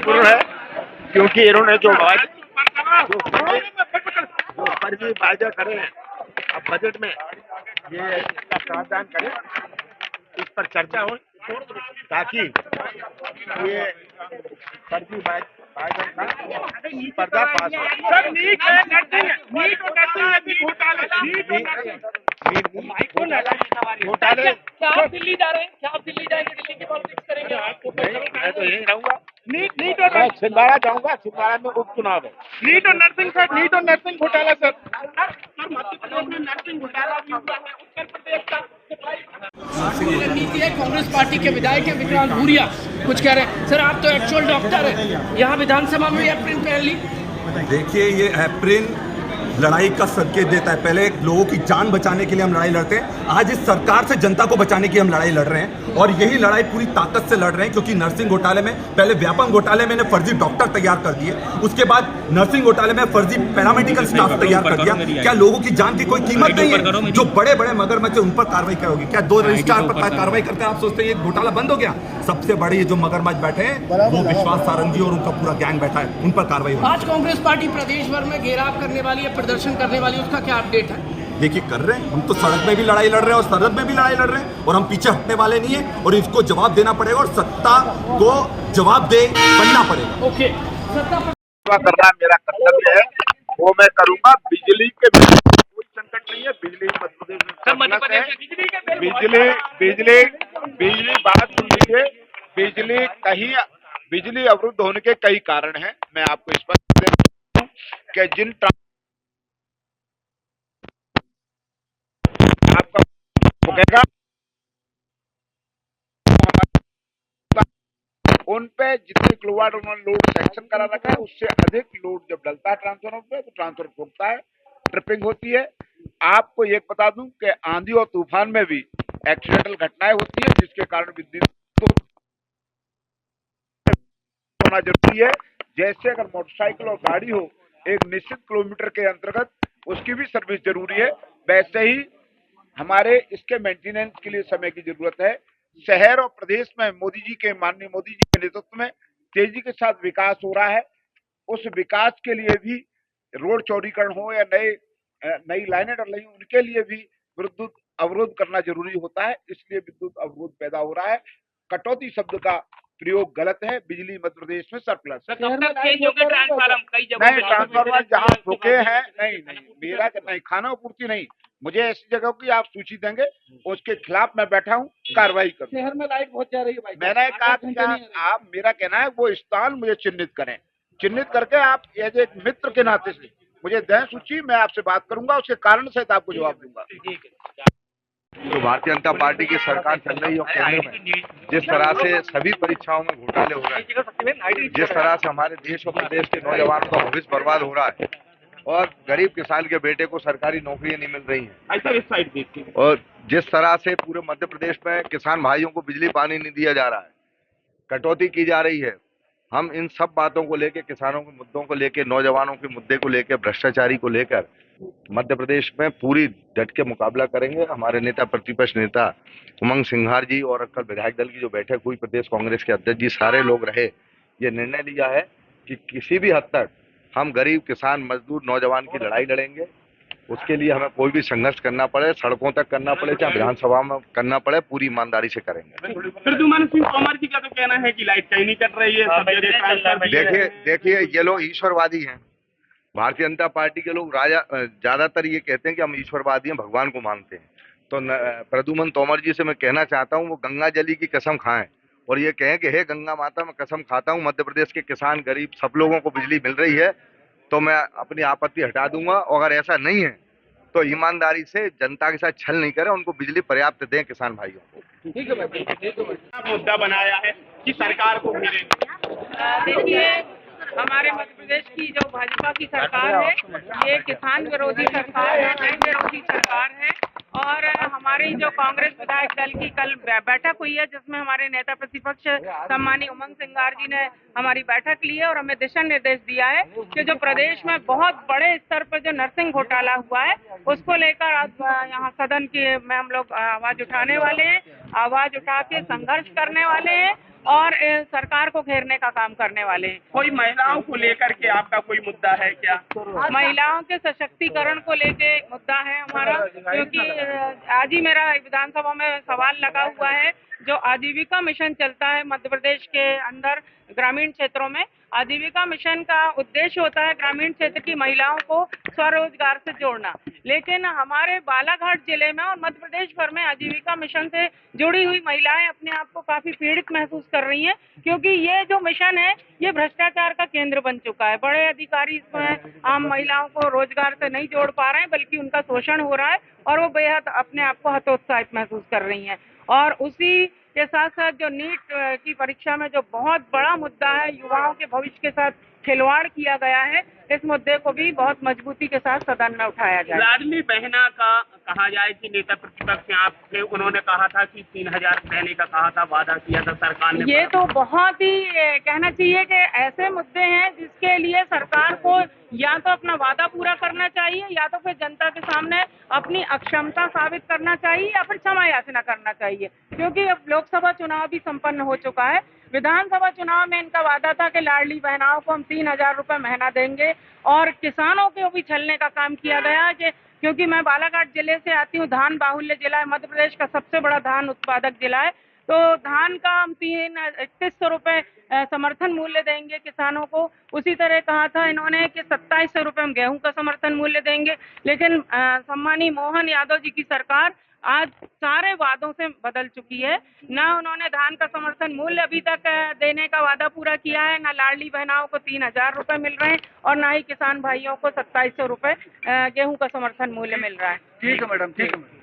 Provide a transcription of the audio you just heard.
महत्वपूर्ण है, क्योंकि इन्होंने जो फर्जी वायदे करे हैं अब बजट में, ये इसका प्रावधान करें, इस पर चर्चा हो, ताकि ये फर्जी वायदे का पर्दाफाश हो। सर नीट और नर्सिंग घोटाले। क्या आप दिल्ली जा रहे हैं? क्या आप दिल्ली जाएंगे? दिल्ली की पॉलिटिक्स करेंगे? मैं तो यही रहूंगा। नीट और मैं छिंदवाड़ा जाऊंगा, छिंदवाड़ा में उपचुनाव है। नीट और नर्सिंग सर, नीट और नर्सिंग घोटाला सर मध्य प्रदेश में नर्सिंग घोटाला भी हुआ है, उत्तर प्रदेश का रणनीति है। कांग्रेस पार्टी के विधायक है विक्रांत भूरिया कुछ कह रहे हैं। सर आप तो एक्चुअल डॉक्टर हैं, यहाँ विधानसभा में एप्रिन पहन ली। देखिए, ये एप्रिन लड़ाई का संकेत देता है। पहले लोगों की जान बचाने के लिए हम लड़ाई लड़ते हैं, आज इस सरकार से जनता को बचाने की हम लड़ाई लड़ रहे हैं, और यही लड़ाई पूरी ताकत से लड़ रहे हैं। क्योंकि नर्सिंग घोटाले में, पहले व्यापम घोटाले में फर्जी डॉक्टर तैयार कर दिए, उसके बाद नर्सिंग घोटाले में फर्जी पैरामेडिकल स्टाफ तैयार कर दिया। क्या लोगों की जान की कोई कीमत नहीं है? जो बड़े बड़े मगरमच्छ उन पर कार्रवाई क्या होगी? क्या 2 रजिस्ट्रार पर कार्रवाई करते हैं आप सोचते हैं ये घोटाला बंद हो गया? सबसे बड़े जो मगरमच्छ बैठे हैं वो विश्वास सारंगी और उनका पूरा गैंग बैठा है, उन पर कार्रवाई होगी। आज कांग्रेस पार्टी प्रदेश भर में घेराव करने वाली है, प्रदर्शन करने वाली है, उसका क्या अपडेट है? देखिए, कर रहे हैं हम तो, सड़क में भी लड़ाई लड़ रहे हैं और सरहद में भी लड़ाई लड़ रहे हैं, और हम पीछे हटने वाले नहीं है, और इसको जवाब देना पड़ेगा और सत्ता को जवाब दे बनना पड़ेगा। ओके, सेवा करना मेरा कर्तव्य है, वो मैं करूंगा। बिजली के कोई संकट नहीं है, बिजली मध्य प्रदेश में बिजली बात सुन लीजिए। बिजली अवरुद्ध होने के कई कारण हैं। मैं आपको स्पष्ट देता हूं कि जिन आपका रुकेगा उन पे जितने किलोवाट उन्होंने लोड सेक्शन करा रखा है, उससे अधिक लोड जब डलता है ट्रांसफार्मर पे तो ट्रांसफार्मर फूटता है, ट्रिपिंग होती है। आपको एक बता दूं कि आंधी और तूफान में भी एक्सीडेंटल घटनाएं होती है, जिसके कारण विद्युत होना जरूरी है। जैसे अगर मोटरसाइकिल और गाड़ी हो एक निश्चित किलोमीटर के अंतर्गत, उसकी भी सर्विस जरूरी है, वैसे ही हमारे इसके मेंटेनेंस के लिए समय की जरूरत है। शहर और प्रदेश में माननीय मोदी जी के नेतृत्व में तेजी के साथ विकास हो रहा है। उस विकास के लिए भी रोड चौड़ीकरण हो या नई लाइनें डल रही, उनके लिए भी विद्युत अवरोध करना जरूरी होता है, इसलिए विद्युत अवरोध पैदा हो रहा है। कटौती शब्द का प्रयोग गलत है। बिजली मध्य प्रदेश में सरप्लस है। ट्रांसफार्मर जहाँ रुके हैं, नहीं मेरा नहीं, खाना पूर्ति नहीं, मुझे ऐसी जगह की आप सूची देंगे, उसके खिलाफ मैं बैठा हूँ, कार्रवाई करूँ। शहर में लाइट बहुत जा रही है भाई। मैंने कहा कि आप, मेरा कहना है वो स्थान मुझे चिन्हित करें, चिन्हित करके आप एज एक मित्र के नाते से मुझे दें सूची, मैं आपसे बात करूंगा, उसके कारण से आपको जवाब दूंगा। तो भारतीय जनता पार्टी की सरकार चल रही है और केंद्र में जिस तरह से सभी परीक्षाओं में घोटाले हो रहे हैं, जिस तरह से हमारे देश और प्रदेश के नौजवानों का भविष्य बर्बाद हो रहा है, और गरीब किसान के बेटे को सरकारी नौकरियां नहीं मिल रही हैं, और जिस तरह से पूरे मध्य प्रदेश में किसान भाइयों को बिजली पानी नहीं दिया जा रहा है, कटौती की जा रही है, हम इन सब बातों को लेकर, किसानों के मुद्दों को लेकर, नौजवानों के मुद्दे को लेकर, भ्रष्टाचारी को लेकर मध्य प्रदेश में पूरी डट के मुकाबला करेंगे। हमारे नेता, प्रतिपक्ष नेता उमंग सिंघार जी और कल विधायक दल की जो बैठक हुई, प्रदेश कांग्रेस के अध्यक्ष जी सारे लोग रहे, ये निर्णय लिया है कि किसी भी हद तक हम गरीब, किसान, मजदूर, नौजवान की लड़ाई लड़ेंगे। उसके लिए हमें कोई भी संघर्ष करना पड़े, सड़कों तक करना पड़े, चाहे विधानसभा में करना पड़े, पूरी ईमानदारी से करेंगे। प्रद्युमन सिंह तोमर जी का तो कहना है कि लाइट कहीं नहीं कट रही है। देखिए, ये लोग ईश्वरवादी हैं। भारतीय जनता पार्टी के लोग ज्यादातर ये कहते हैं कि हम ईश्वरवादी हैं, भगवान को मानते हैं। तो प्रद्युमन तोमर जी से मैं कहना चाहता हूँ, वो गंगा जली की कसम खाएं और ये कहें कि हे गंगा माता, मैं कसम खाता हूँ मध्य प्रदेश के किसान, गरीब, सब लोगों को बिजली मिल रही है, तो मैं अपनी आपत्ति हटा दूंगा। और अगर ऐसा नहीं है तो ईमानदारी से जनता के साथ छल नहीं करें, उनको बिजली पर्याप्त दें किसान भाइयों को। ठीक है भाई, मुद्दा बनाया है कि सरकार को घेरेंगे। देखिए, हमारे मध्य प्रदेश की जो भाजपा की सरकार है, ये किसान विरोधी सरकार है, जन विरोधी सरकार है। और हमारी जो कांग्रेस विधायक दल की कल बैठक हुई है, जिसमें हमारे नेता प्रतिपक्ष सम्मानीय उमंग सिंघार जी ने हमारी बैठक ली है और हमें दिशा निर्देश दिया है कि जो प्रदेश में बहुत बड़े स्तर पर जो नर्सिंग घोटाला हुआ है, उसको लेकर आज यहाँ सदन में हम लोग आवाज उठाने वाले हैं, आवाज उठा के संघर्ष करने वाले हैं। और सरकार को घेरने का काम करने वाले हैं। कोई महिलाओं को लेकर के आपका कोई मुद्दा है क्या? महिलाओं के सशक्तिकरण को लेके मुद्दा है हमारा, क्योंकि आज ही मेरा विधानसभा में सवाल लगा हुआ है। जो आजीविका मिशन चलता है मध्य प्रदेश के अंदर ग्रामीण क्षेत्रों में, आजीविका मिशन का उद्देश्य होता है ग्रामीण क्षेत्र की महिलाओं को स्वरोजगार से जोड़ना, लेकिन हमारे बालाघाट जिले में और मध्य प्रदेश भर में आजीविका मिशन से जुड़ी हुई महिलाएं अपने आप को काफी पीड़ित महसूस कर रही हैं, क्योंकि ये जो मिशन है ये भ्रष्टाचार का केंद्र बन चुका है। बड़े अधिकारी इसमें आम महिलाओं को रोजगार से नहीं जोड़ पा रहे हैं, बल्कि उनका शोषण हो रहा है और वो बेहद अपने आप को हतोत्साहित महसूस कर रही हैं। और उसी के साथ साथ जो नीट की परीक्षा में जो बहुत बड़ा मुद्दा है, युवाओं के भविष्य के साथ खिलवाड़ किया गया है, इस मुद्दे को भी बहुत मजबूती के साथ सदन में उठाया जाए। लाडली बहना का कहा जाए कि नेता प्रतिपक्ष आपसे उन्होंने कहा था कि 3000 देने का कहा था, वादा किया था सरकार ने। ये तो बहुत ही कहना चाहिए कि ऐसे मुद्दे हैं जिसके लिए सरकार को या तो अपना वादा पूरा करना चाहिए, या तो फिर जनता के सामने अपनी अक्षमता साबित करना चाहिए, या फिर क्षमा याचना करना चाहिए, क्योंकि अब लोकसभा चुनाव भी संपन्न हो चुका है। विधानसभा चुनाव में इनका वादा था कि लाडली बहनाओं को हम 3000 रुपए महीना देंगे, और किसानों को भी छलने का काम किया गया कि क्योंकि मैं बालाघाट जिले से आती हूँ, धान बाहुल्य जिला है, मध्य प्रदेश का सबसे बड़ा धान उत्पादक जिला है, तो धान का हम 3100 रुपए समर्थन मूल्य देंगे किसानों को। उसी तरह कहा था इन्होंने कि 2700 रुपए हम गेहूं का समर्थन मूल्य देंगे, लेकिन सम्मानीय मोहन यादव जी की सरकार आज सारे वादों से बदल चुकी है। ना उन्होंने धान का समर्थन मूल्य अभी तक देने का वादा पूरा किया है, ना लाडली बहनाओं को 3000 रुपए मिल रहे हैं, और ना ही किसान भाइयों को 2700 रुपए गेहूं का समर्थन मूल्य मिल रहा है। ठीक है मैडम, ठीक है।